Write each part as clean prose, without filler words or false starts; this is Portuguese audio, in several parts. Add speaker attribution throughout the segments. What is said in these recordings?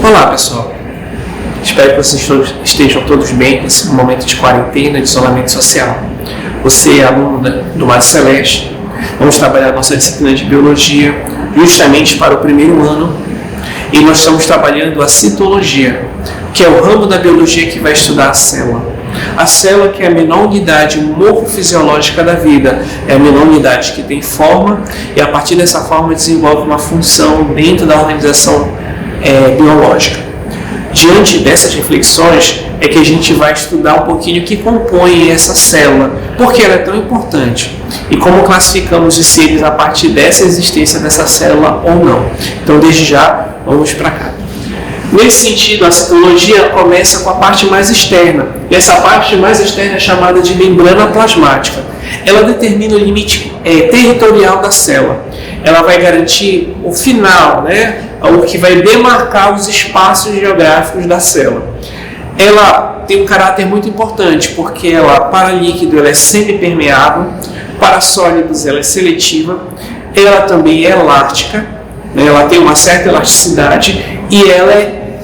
Speaker 1: Olá pessoal, espero que vocês estejam todos bem nesse momento de quarentena, de isolamento social. Você é aluno do Mar Celeste, vamos trabalhar nossa disciplina de Biologia justamente para o primeiro ano e nós estamos trabalhando a citologia, que é o ramo da Biologia que vai estudar a célula. A célula, que é a menor unidade morfofisiológica da vida, é a menor unidade que tem forma e a partir dessa forma desenvolve uma função dentro da organização biológica. Diante dessas reflexões é que a gente vai estudar um pouquinho o que compõe essa célula, porque ela é tão importante e como classificamos os seres a partir dessa existência dessa célula ou não. Então, desde já, vamos para cá. Nesse sentido, a citologia começa com a parte mais externa, e essa parte mais externa é chamada de membrana plasmática. Ela determina o limite territorial da célula. Ela vai garantir o final, o que vai demarcar os espaços geográficos da célula. Ela tem um caráter muito importante, porque ela, para líquido, ela é semipermeável, para sólidos ela é seletiva, ela também é elástica, ela tem uma certa elasticidade e ela é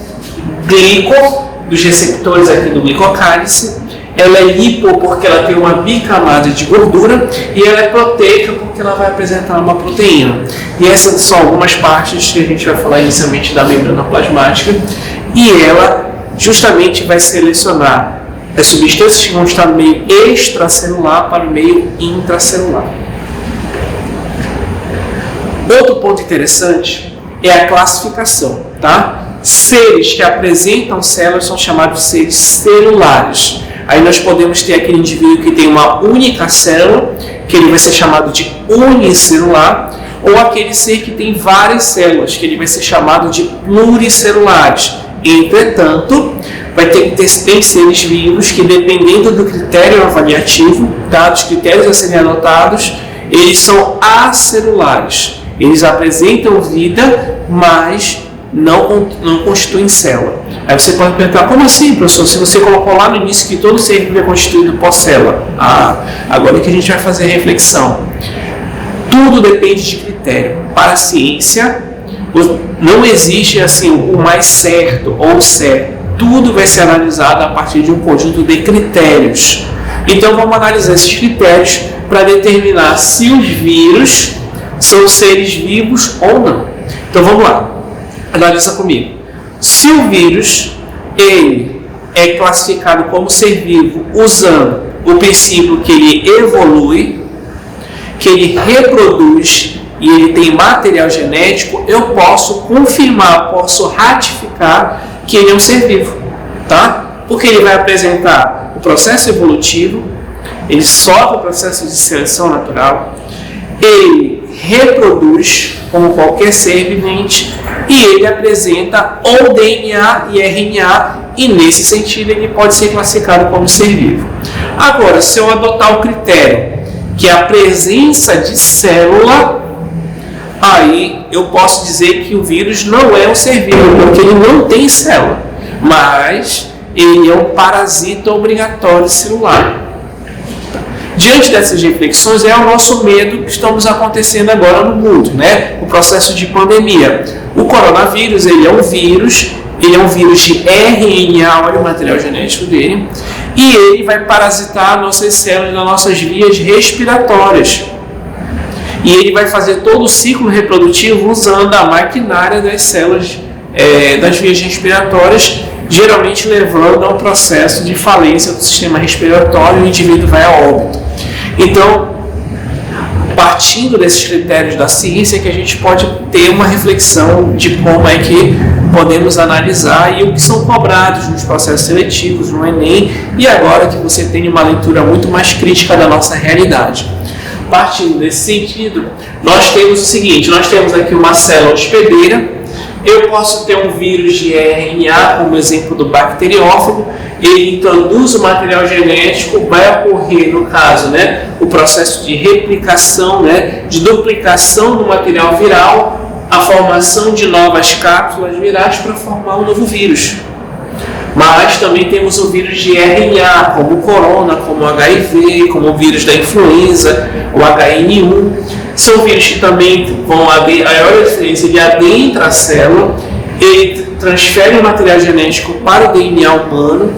Speaker 1: glico, dos receptores aqui do glicocálice, ela é lipo porque ela tem uma bicamada de gordura e ela é proteica porque ela vai apresentar uma proteína. E essas são algumas partes que a gente vai falar inicialmente da membrana plasmática e ela justamente vai selecionar as substâncias que vão estar no meio extracelular para o meio intracelular. Outro ponto interessante é a classificação, tá? Seres que apresentam células são chamados de seres celulares. Aí nós podemos ter aquele indivíduo que tem uma única célula, que ele vai ser chamado de unicelular, ou aquele ser que tem várias células, que ele vai ser chamado de pluricelulares. Entretanto, vai ter que ter seres vivos que, dependendo do critério avaliativo, dos critérios a serem adotados, eles são acelulares. Eles apresentam vida, mas não constituem célula. Aí você pode perguntar, como assim, professor? Se você colocou lá no início que todo ser vivo é constituído por célula. Agora é que a gente vai fazer a reflexão. Tudo depende de critério. Para a ciência, não existe assim o mais certo ou certo. Tudo vai ser analisado a partir de um conjunto de critérios. Então vamos analisar esses critérios para determinar se os vírus são seres vivos ou não. Então vamos lá. Analisa comigo. Se o vírus ele é classificado como ser vivo usando o princípio que ele evolui, que ele reproduz e ele tem material genético, eu posso confirmar, posso ratificar que ele é um ser vivo, tá? Porque ele vai apresentar o processo evolutivo, ele sofre o processo de seleção natural, ele reproduz como qualquer ser vivente e ele apresenta ou DNA e RNA e nesse sentido ele pode ser classificado como ser vivo. Agora, se eu adotar o critério que é a presença de célula, aí eu posso dizer que o vírus não é um ser vivo, porque ele não tem célula, mas ele é um parasita obrigatório celular. Diante dessas reflexões, é o nosso medo que estamos acontecendo agora no mundo, o processo de pandemia. O coronavírus, ele é um vírus de RNA, olha o material genético dele, e ele vai parasitar nossas células nas nossas vias respiratórias. E ele vai fazer todo o ciclo reprodutivo usando a maquinária das células das vias respiratórias, geralmente levando ao processo de falência do sistema respiratório e o indivíduo vai a óbito. Então, partindo desses critérios da ciência, que a gente pode ter uma reflexão de como é que podemos analisar e o que são cobrados nos processos seletivos, no Enem, e agora que você tem uma leitura muito mais crítica da nossa realidade. Partindo desse sentido, nós temos o seguinte, nós temos aqui uma célula hospedeira. Eu posso ter um vírus de RNA, como exemplo do bacteriófago, ele introduz o material genético, vai ocorrer, no caso, o processo de replicação, de duplicação do material viral, a formação de novas cápsulas virais para formar um novo vírus. Mas também temos o vírus de RNA, como o corona, como o HIV, como o vírus da influenza, o HN1. São vírus que também vão haver a maior diferença de adentra a célula ele transfere o material genético para o DNA humano,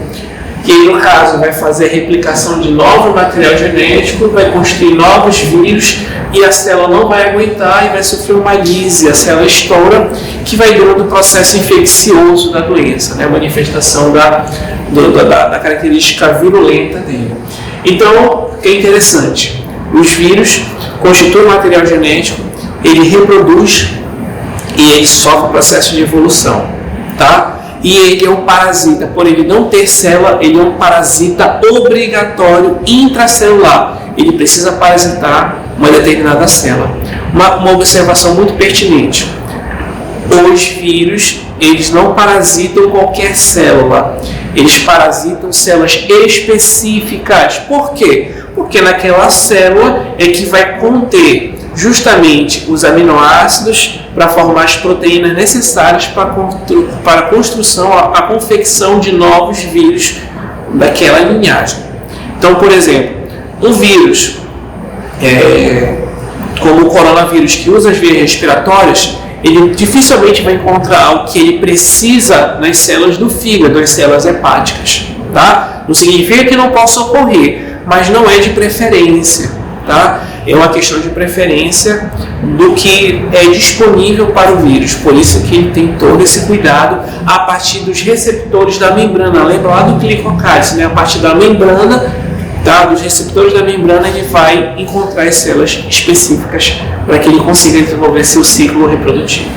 Speaker 1: que no caso vai fazer a replicação de novo material genético, vai construir novos vírus e a célula não vai aguentar e vai sofrer uma lise, a célula estoura, que vai dando o processo infeccioso da doença, né? A manifestação da característica virulenta dele. Então, o que é interessante? Os vírus constituem material genético, ele reproduz e ele sofre o processo de evolução, tá? E ele é um parasita, por ele não ter célula, ele é um parasita obrigatório intracelular. Ele precisa parasitar uma determinada célula. Uma observação muito pertinente. Os vírus, eles não parasitam qualquer célula. Eles parasitam células específicas. Por quê? Porque naquela célula é que vai conter justamente os aminoácidos para formar as proteínas necessárias para a construção, a confecção de novos vírus daquela linhagem. Então, por exemplo, um vírus como o coronavírus, que usa as vias respiratórias, ele dificilmente vai encontrar o que ele precisa nas células do fígado, nas células hepáticas, tá? Não significa que não possa ocorrer, mas não é de preferência, tá? É uma questão de preferência do que é disponível para o vírus. Por isso que ele tem todo esse cuidado a partir dos receptores da membrana. Lembra lá do glicocálise, né? A partir da membrana, tá? Dos receptores da membrana, ele vai encontrar as células específicas para que ele consiga desenvolver seu ciclo reprodutivo.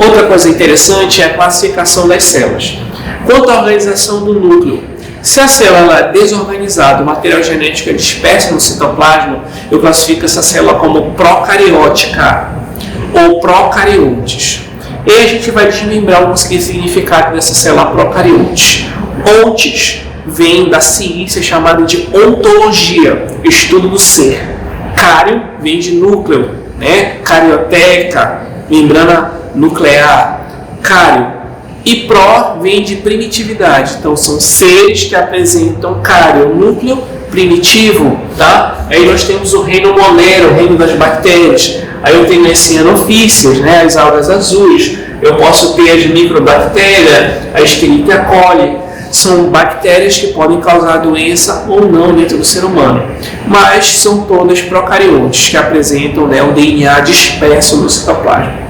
Speaker 1: Outra coisa interessante é a classificação das células. Quanto à organização do núcleo, se a célula é desorganizada, o material genético é disperso no citoplasma, eu classifico essa célula como procariótica ou procariontes. E aí a gente vai desmembrar o significado dessa célula procariontes. Ontes vem da ciência chamada de ontologia, estudo do ser. Cário vem de núcleo, né? Carioteca, membrana nuclear. Cário. E pró vem de primitividade, então são seres que apresentam cário, núcleo primitivo, tá? Aí nós temos o reino monero, o reino das bactérias. Aí eu tenho as cianofícias, né? As algas azuis. Eu posso ter as microbactérias, a Escherichia coli. São bactérias que podem causar doença ou não dentro do ser humano, mas são todas procariontes, que apresentam, né, o DNA disperso no citoplasma.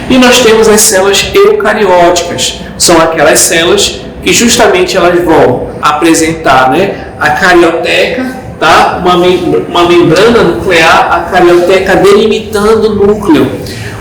Speaker 1: E nós temos as células eucarióticas, são aquelas células que justamente elas vão apresentar, né, a carioteca, tá? uma membrana nuclear, a carioteca delimitando o núcleo,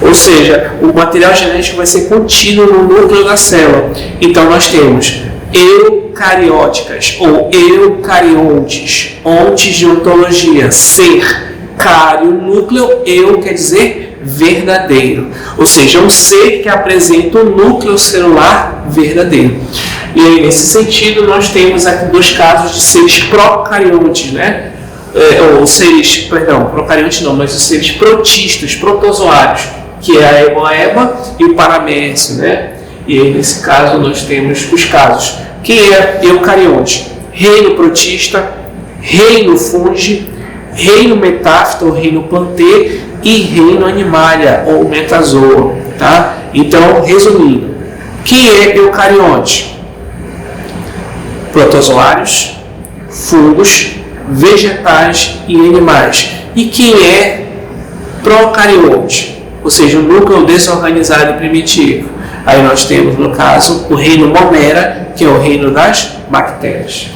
Speaker 1: ou seja, o material genético vai ser contido no núcleo da célula. Então nós temos eucarióticas ou eucariontes, ontes de ontologia, ser, cário, núcleo, eu quer dizer verdadeiro, ou seja, um ser que apresenta um núcleo celular verdadeiro. E aí, nesse sentido, nós temos aqui dois casos de seres procariontes, né? Ou seres, perdão, procariontes não, mas os seres protistas, protozoários, que é a Eboeba e o Paramércio, né? E aí, nesse caso, nós temos os casos. Quem é eucarionte? Reino protista, reino fungi, reino metáfita ou reino plantê e reino animalia ou metazoa, tá? Então, resumindo, quem é eucarionte? Protozoários, fungos, vegetais e animais. E quem é procarionte? Ou seja, o núcleo desorganizado e primitivo. Aí nós temos, no caso, o reino monera, que é o reino das bactérias.